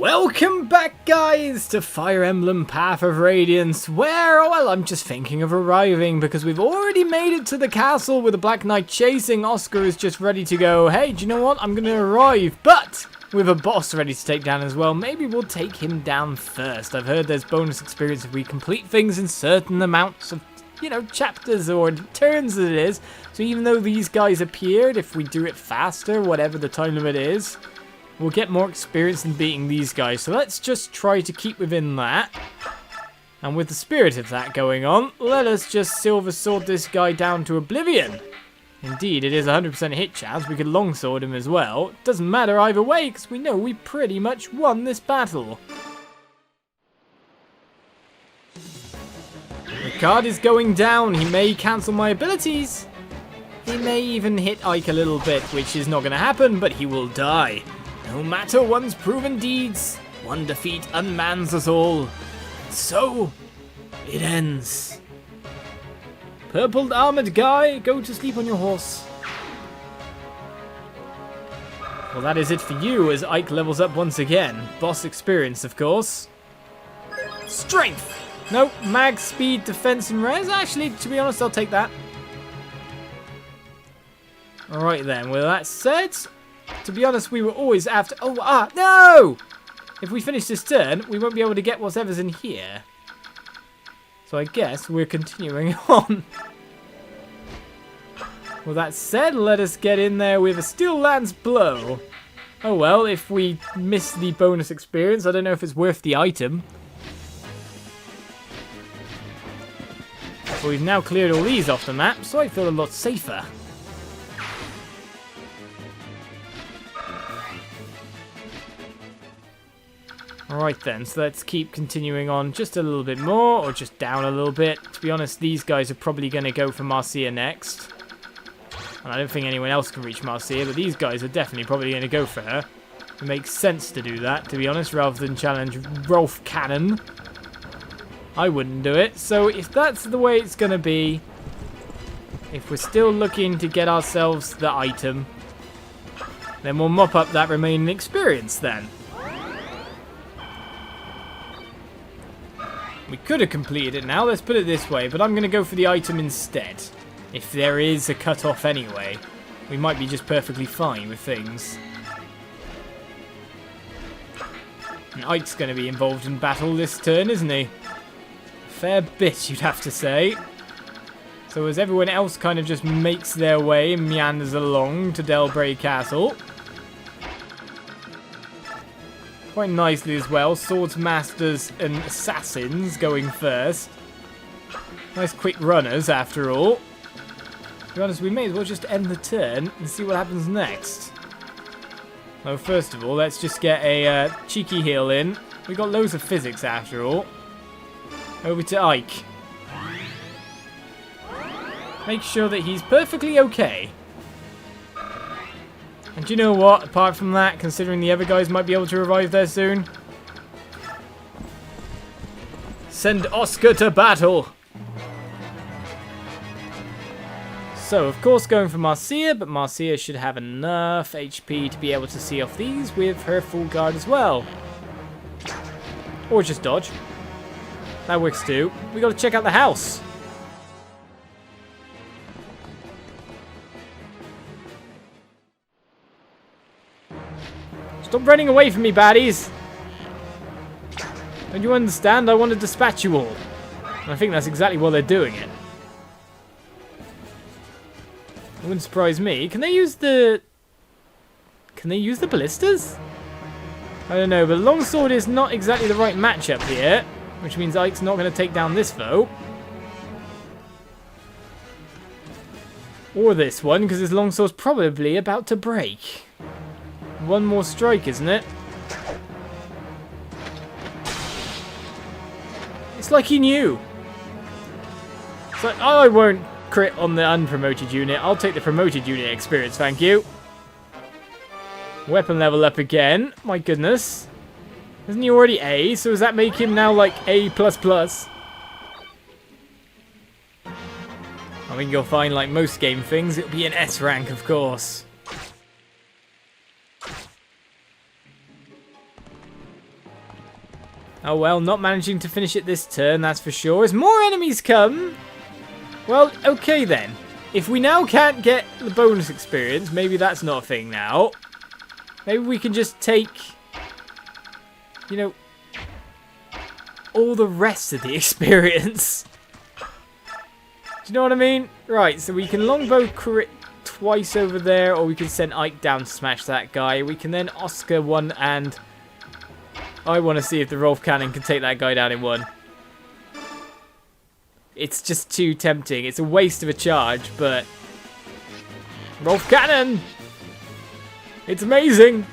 Welcome back, guys, to Fire Emblem Path of Radiance, where, well, I'm just thinking of arriving because we've already made it to the castle with the Black Knight chasing. Oscar is just ready to go, hey, do you know what, I'm going to arrive, but with a boss ready to take down as well. Maybe we'll take him down first. I've heard there's bonus experience if we complete things in certain amounts of, you know, chapters or turns that it is. So even though these guys appeared, if we do it faster, whatever the time limit is, we'll get more experience in beating these guys. So let's just try to keep within that. And with the spirit of that going on, let us just silver sword this guy down to oblivion. Indeed, it is 100% hit chance. We could longsword him as well. Doesn't matter either way, because we know we pretty much won this battle. Rikard is going down. He may cancel my abilities. He may even hit Ike a little bit, which is not going to happen, but he will die. No matter one's proven deeds, one defeat unmans us all. So, it ends. Purple armored guy, go to sleep on your horse. Well, that is it for you as Ike levels up once again. Boss experience, of course. Strength! Nope, mag, speed, defense, and res. Actually, to be honest, I'll take that. Alright then, with that said, to be honest, we were always after... Oh, no! If we finish this turn, we won't be able to get whatever's in here. So I guess we're continuing on. With that said, let us get in there with a Steel Lance Blow. Oh well, if we miss the bonus experience, I don't know if it's worth the item. But we've now cleared all these off the map, so I feel a lot safer. Alright then, so let's keep continuing on just a little bit more, or just down a little bit. To be honest, these guys are probably going to go for Marcia next. And I don't think anyone else can reach Marcia, but these guys are definitely probably going to go for her. It makes sense to do that, to be honest, rather than challenge Rolf Cannon. I wouldn't do it, so if that's the way it's going to be, if we're still looking to get ourselves the item, then we'll mop up that remaining experience then. We could have completed it now, let's put it this way, but I'm going to go for the item instead. If there is a cut-off anyway, we might be just perfectly fine with things. And Ike's going to be involved in battle this turn, isn't he? A fair bit, you'd have to say. So as everyone else kind of just makes their way and meanders along to Delbray Castle. Quite nicely as well, swords masters and assassins going first. Nice quick runners after all. To be honest, we may as well just end the turn and see what happens next. Well, first of all, let's just get a cheeky heal in. We got loads of physics after all. Over to Ike. Make sure that he's perfectly okay. And do you know what? Apart from that, considering the other guys might be able to revive there soon. Send Oscar to battle! So, of course, going for Marcia, but Marcia should have enough HP to be able to see off these with her full guard as well. Or just dodge. That works too. We gotta check out the house. Stop running away from me, baddies! Don't you understand? I want to dispatch you all. And I think that's exactly why they're doing it. It wouldn't surprise me. Can they use the ballistas? I don't know, but longsword is not exactly the right matchup here. Which means Ike's not going to take down this foe. Or this one, because his longsword's probably about to break. One more strike, isn't it? It's like he knew. It's like, oh, I won't crit on the unpromoted unit. I'll take the promoted unit experience, thank you. Weapon level up again. My goodness. Isn't he already A? So does that make him now like A++? I think you'll find, like most game things, it'll be an S rank, of course. Oh well, not managing to finish it this turn, that's for sure. As more enemies come... Well, okay then. If we now can't get the bonus experience, maybe that's not a thing now. Maybe we can just take, you know, all the rest of the experience. Do you know what I mean? Right, so we can longbow crit twice over there, or we can send Ike down to smash that guy. We can then Oscar one, and I want to see if the Rolf Cannon can take that guy down in one. It's just too tempting. It's a waste of a charge, but... Rolf Cannon! It's amazing!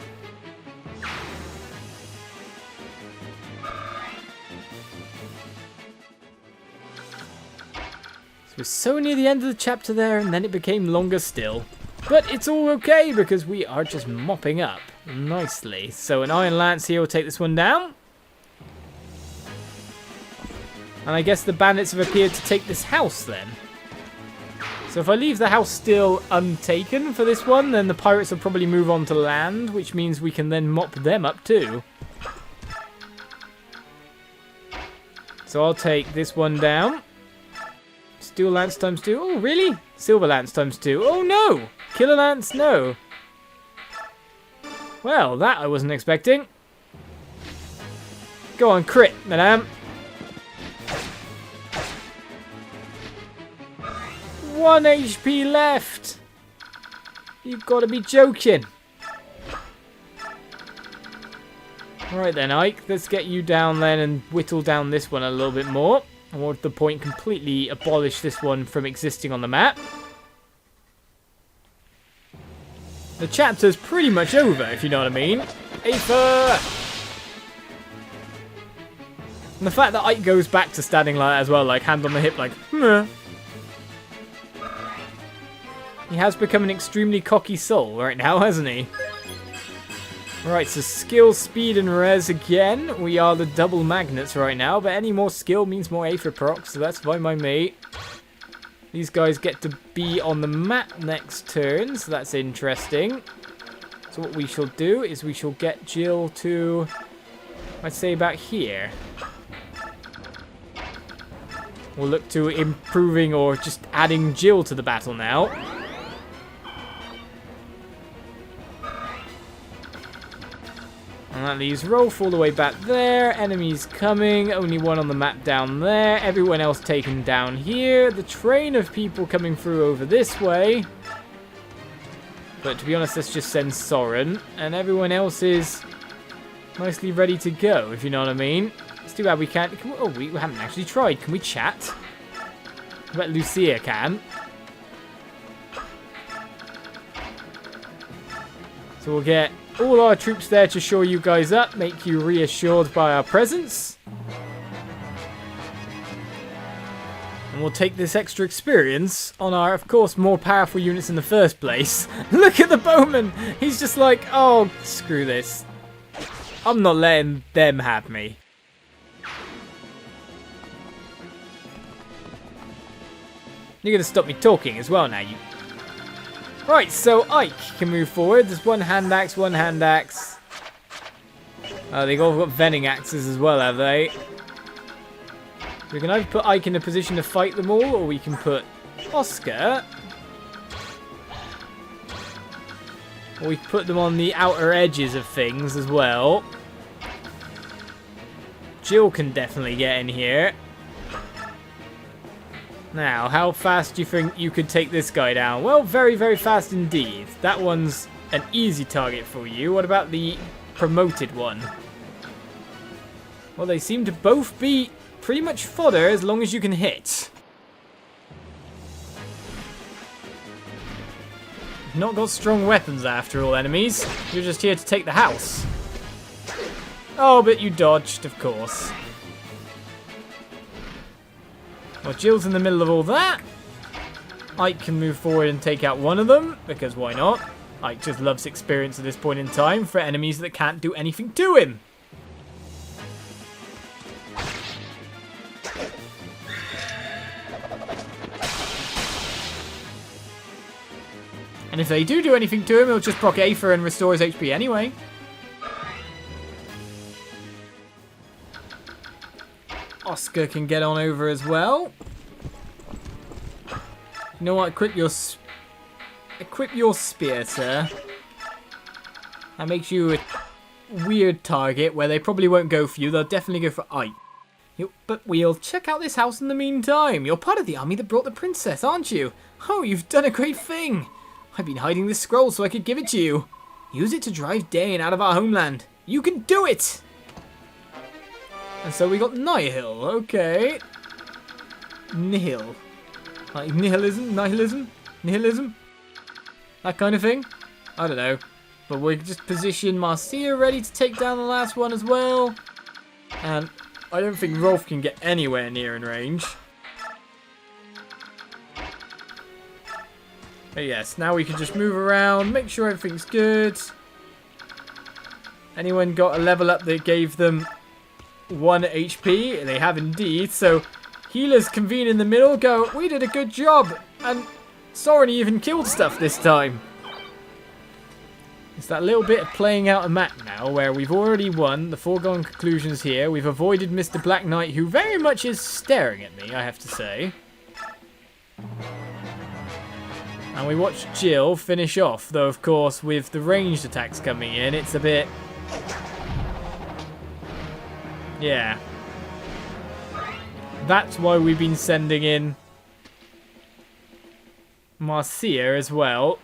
So we're so near the end of the chapter there, and then it became longer still. But it's all okay, because we are just mopping up nicely. So an Iron Lance here will take this one down. And I guess the bandits have appeared to take this house then. So if I leave the house still untaken for this one, then the pirates will probably move on to land, which means we can then mop them up too. So I'll take this one down. Steel Lance times 2. Oh, really? Silver Lance times 2. Oh, no! Killer Lance, no. Well, that I wasn't expecting. Go on, crit, madame. 1 HP left. You've got to be joking. Right then, Ike. Let's get you down then and whittle down this one a little bit more. I want the point completely abolish this one from existing on the map. The chapter's pretty much over, if you know what I mean. Aether! And the fact that Ike goes back to standing like that as well, like hand on the hip, like, meh. He has become an extremely cocky soul right now, hasn't he? Right, so skill, speed, and res again. We are the double magnets right now, but any more skill means more Aether proc, so that's fine by me. These guys get to be on the map next turn, so that's interesting. So what we shall do is we shall get Jill to, I'd say, about here. We'll look to improving or just adding Jill to the battle now. And that leaves Rolf all the way back there. Enemies coming. Only one on the map down there. Everyone else taken down here. The train of people coming through over this way. But to be honest, let's just send Soren. And everyone else is nicely ready to go, if you know what I mean. It's too bad we can't... we haven't actually tried. Can we chat? I bet Lucia can. So we'll get all our troops there to shore you guys up, make you reassured by our presence. And we'll take this extra experience on our, of course, more powerful units in the first place. Look at the bowman! He's just like, oh, screw this. I'm not letting them have me. You're going to stop me talking as well now, you... Right, so Ike can move forward. There's one hand axe, one hand axe. They've all got vending axes as well, have they? We can either put Ike in a position to fight them all, or we can put Oscar. Or we can put them on the outer edges of things as well. Jill can definitely get in here. Now, how fast do you think you could take this guy down? Well, very, very fast indeed. That one's an easy target for you. What about the promoted one? Well, they seem to both be pretty much fodder as long as you can hit. You've not got strong weapons after all, enemies. You're just here to take the house. Oh, but you dodged, of course. Well, Jill's in the middle of all that. Ike can move forward and take out one of them, because why not? Ike just loves experience at this point in time for enemies that can't do anything to him. And if they do anything to him, he'll just proc Aether and restore his HP anyway. Oscar can get on over as well. You know what? Equip your spear, sir. That makes you a weird target where they probably won't go for you. They'll definitely go for Ike. But we'll check out this house in the meantime. You're part of the army that brought the princess, aren't you? Oh, you've done a great thing. I've been hiding this scroll so I could give it to you. Use it to drive Dane out of our homeland. You can do it! And so we got Nihil, okay. Nihil. Like nihilism? That kind of thing? I don't know. But we just position Marcia ready to take down the last one as well. And I don't think Rolf can get anywhere near in range. But yes, now we can just move around, make sure everything's good. Anyone got a level up that gave them 1 HP? They have indeed. So healers convene in the middle, go, we did a good job. And Soren even killed stuff this time. It's that little bit of playing out a map now where we've already won the foregone conclusions here. We've avoided Mr. Black Knight, who very much is staring at me, I have to say. And we watched Jill finish off, though of course with the ranged attacks coming in, it's a bit... yeah. That's why we've been sending in Marcia as well.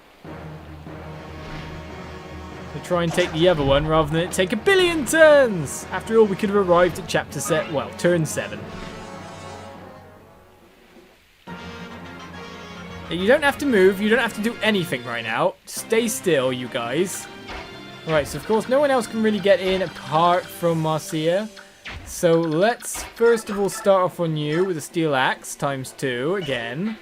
To try and take the other one rather than it take a billion turns! After all, we could have arrived at chapter set, well, turn 7. You don't have to move, you don't have to do anything right now. Stay still, you guys. Right, so of course no one else can really get in apart from Marcia. So let's first of all start off on you with a steel axe ×2 again.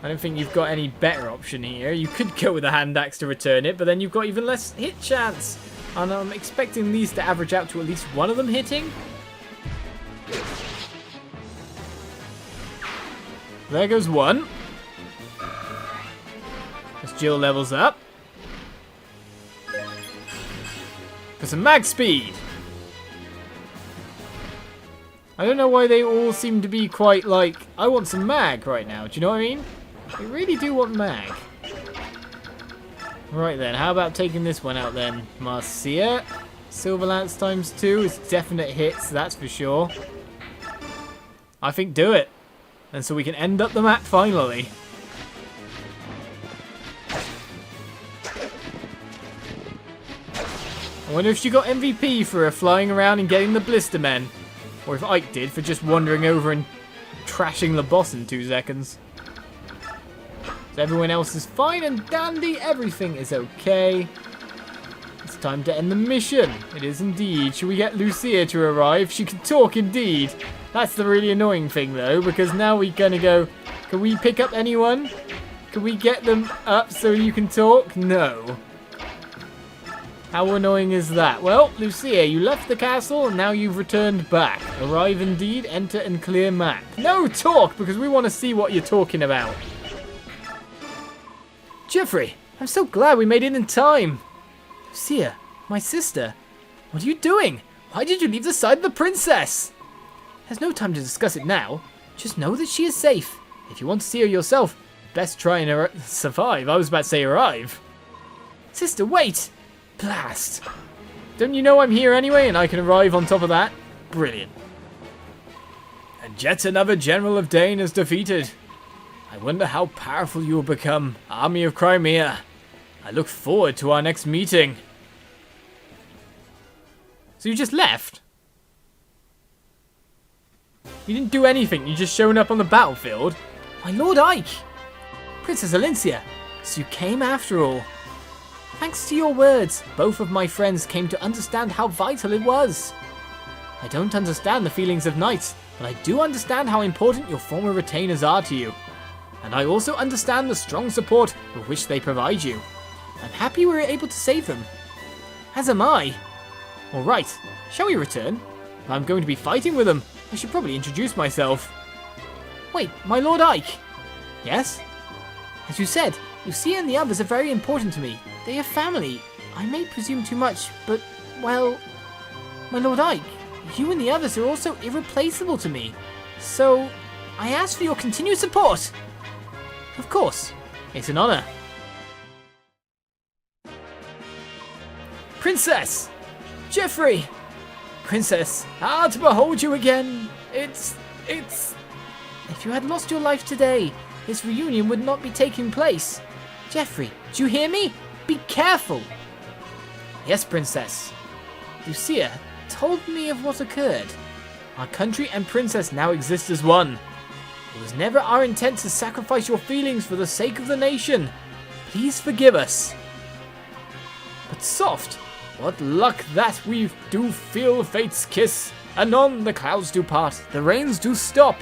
I don't think you've got any better option here. You could go with a hand axe to return it, but then you've got even less hit chance. And I'm expecting these to average out to at least one of them hitting. There goes one. As Jill levels up. For some mag speed. I don't know why they all seem to be quite like, I want some mag right now. Do you know what I mean? They really do want mag. Right then, how about taking this one out then? Marcia. Silver Lance ×2 is definite hits, that's for sure. I think do it. And so we can end up the map finally. I wonder if she got MVP for her flying around and getting the blister men. Or if Ike did for just wandering over and trashing the boss in 2 seconds. So everyone else is fine and dandy. Everything is okay. It's time to end the mission. It is indeed. Should we get Lucia to arrive? She can talk indeed. That's the really annoying thing though, because now we're gonna go, can we pick up anyone? Can we get them up so you can talk? No. How annoying is that? Well, Lucia, you left the castle and now you've returned back. Arrive indeed, enter and clear map. No talk, because we want to see what you're talking about. Jeffrey, I'm so glad we made it in time. Lucia, my sister, what are you doing? Why did you leave the side of the princess? There's no time to discuss it now. Just know that she is safe. If you want to see her yourself, best try and survive. I was about to say arrive. Sister, wait! Blast! Don't you know I'm here anyway and I can arrive on top of that? Brilliant. And yet another general of Dane is defeated. I wonder how powerful you will become, Army of Crimea. I look forward to our next meeting. So you just left? You didn't do anything, you just shown up on the battlefield? My Lord Ike! Princess Elincia, so you came after all. Thanks to your words, both of my friends came to understand how vital it was. I don't understand the feelings of knights, but I do understand how important your former retainers are to you. And I also understand the strong support with which they provide you. I'm happy we were able to save them. As am I. Alright, shall we return? If I'm going to be fighting with them, I should probably introduce myself. Wait, my Lord Ike? Yes? As you said, Lucia and the others are very important to me. They are family. I may presume too much, but, well, my Lord Ike, You and the others are also irreplaceable to me. So, I ask for your continued support. Of course, it's an honor. Princess! Jeffrey! Princess, to behold you again. It's... If you had lost your life today, this reunion would not be taking place. Jeffrey, do you hear me? Be careful! Yes, Princess. Lucia told me of what occurred. Our country and Princess now exist as one. It was never our intent to sacrifice your feelings for the sake of the nation. Please forgive us. But soft, what luck that we do feel fate's kiss. Anon the clouds do part, the rains do stop.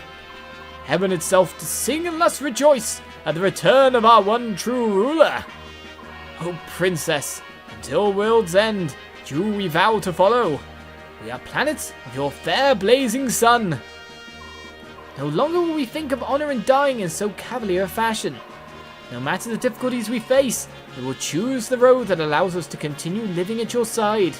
Heaven itself to sing and thus rejoice at the return of our one true ruler. O Princess, until world's end, do we vow to follow. We are planets of your fair blazing sun. No longer will we think of honor and dying in so cavalier a fashion. No matter the difficulties we face, we will choose the road that allows us to continue living at your side.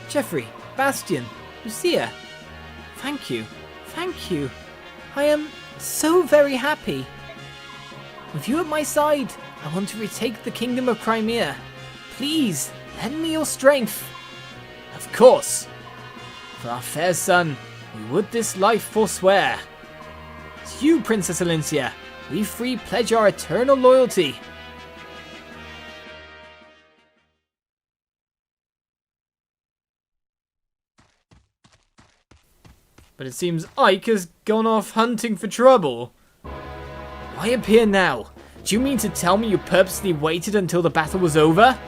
Jeffrey, Bastian, Lucia, thank you. Thank you. I am so very happy. With you at my side, I want to retake the kingdom of Crimea. Please, lend me your strength. Of course. For our fair son, we would this life forswear. To you, Princess Elincia, we free pledge our eternal loyalty. But it seems Ike has gone off hunting for trouble. Why appear now? Do you mean to tell me you purposely waited until the battle was over?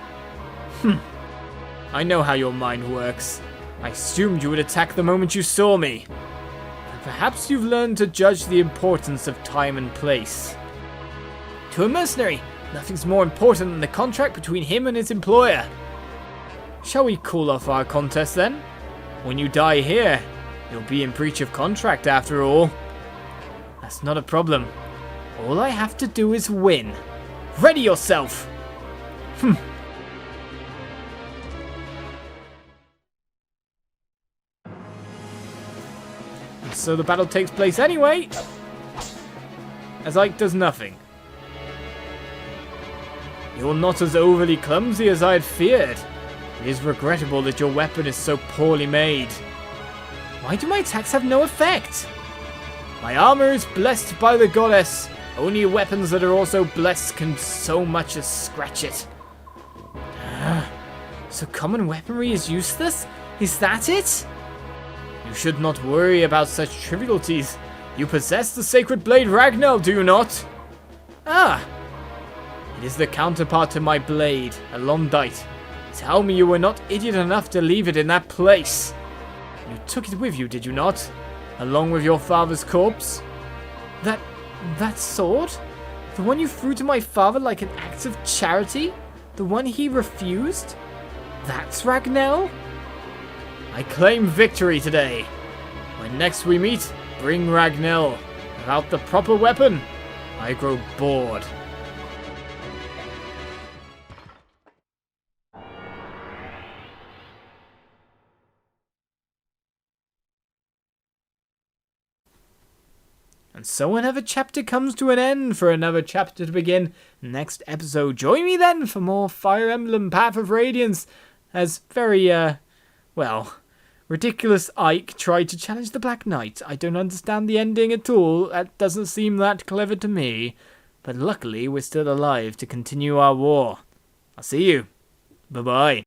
I know how your mind works. I assumed you would attack the moment you saw me. And perhaps you've learned to judge the importance of time and place. To a mercenary, nothing's more important than the contract between him and his employer. Shall we call off our contest then? When you die here, you'll be in breach of contract after all. That's not a problem. All I have to do is win. Ready yourself! And so the battle takes place anyway, as Ike does nothing. You're not as overly clumsy as I had feared. It is regrettable that your weapon is so poorly made. Why do my attacks have no effect? My armor is blessed by the goddess. Only weapons that are also blessed can so much as scratch it. So common weaponry is useless? Is that it? You should not worry about such trivialities. You possess the sacred blade Ragnell, do you not? Ah! It is the counterpart to my blade, a Londite. Tell me you were not idiot enough to leave it in that place. You took it with you, did you not? Along with your father's corpse? That sword? The one you threw to my father like an act of charity? The one he refused? That's Ragnell? I claim victory today. When next we meet, bring Ragnell. Without the proper weapon, I grow bored. And so another chapter comes to an end for another chapter to begin next episode. Join me then for more Fire Emblem Path of Radiance as very, ridiculous Ike tried to challenge the Black Knight. I don't understand the ending at all. That doesn't seem that clever to me. But luckily we're still alive to continue our war. I'll see you. Bye-bye.